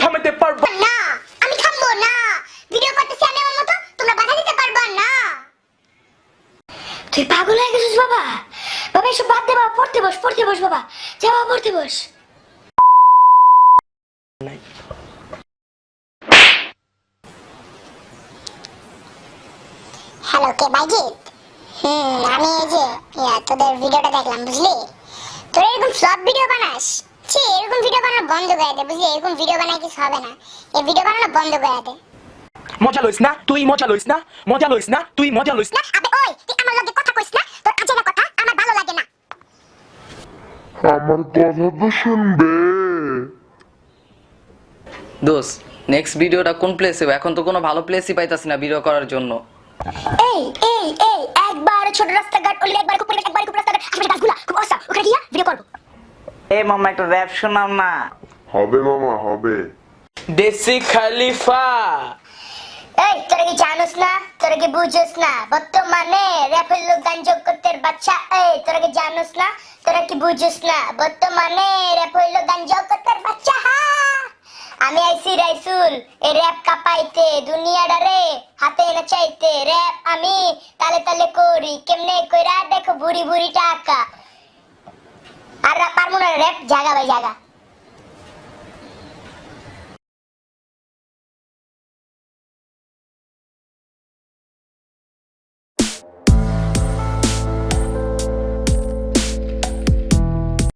থামাতে পারবো না। আমি থামবো না, ভিডিও করতেছি আমি আমার মতো, তোমরা বাধা দিতে পারবা না। তুই পাগল হয়ে গেছিস বাবা? বাবা এসব বাদ দে বাবা, পড়তে বস বাবা, যা বাবা পড়তে বস। হ্যালো, কে বাইজিৎ? আমি এই যে তোদের ভিডিওটা দেখলাম, বুঝলি? তোরা এরকম ফ্লপ ভিডিও বানাস? এরকম ভিডিও বানানো বন্ধ করে দে, বুঝলি? এরকম ভিডিও বানায় কিছু হবে না, এই ভিডিও বানানো বন্ধ করে দে। মজা লইস না তুই, মজা লইস না, মজা লইস না তুই, মজা লইস না। আবে ওই, তুই আমার লগে কথা কইস না, তোর আজেরা কথা আমার ভালো লাগে না। আমার কথা তো শুনবে। দোস্ত, নেক্সট ভিডিওটা কোন প্লেসে? এখন তো কোনো ভালো প্লেসই পাইতাছি না ভিডিও করার জন্য। এই এই এই একবার ছোট রাস্তাঘাট ওলি, একবার খুব রাস্তাঘাট, আমি গাছগুলা খুব অসা, ওখানে গিয়া ভিডিও করব। এ মামা একটা র‍্যাপ শোনাও না। হবে মামা হবে। দেশি খলিফা। এই তোরা কি জানোস না, তোরা কি বুঝোস না, বর্তমানে র‍্যাপের লোক গান যোগ করতে বাচ্চা। এই তোরা কি জানোস না, তোরা কি বুঝোস না, বর্তমানে র‍্যাপের লোক গান যোগ করতে বাচ্চা। আমি আইছি রাইসুল এই র‍্যাপ কাপাইতে, দুনিয়াটারে হাতে না চাইতে। র‍্যাপ আমি তালে তালে করি, কেমনে কইরা দেখো বুড়ি বুড়ি টাকা। আর পারমু না র‍্যাপ, জায়গা বাই জায়গা।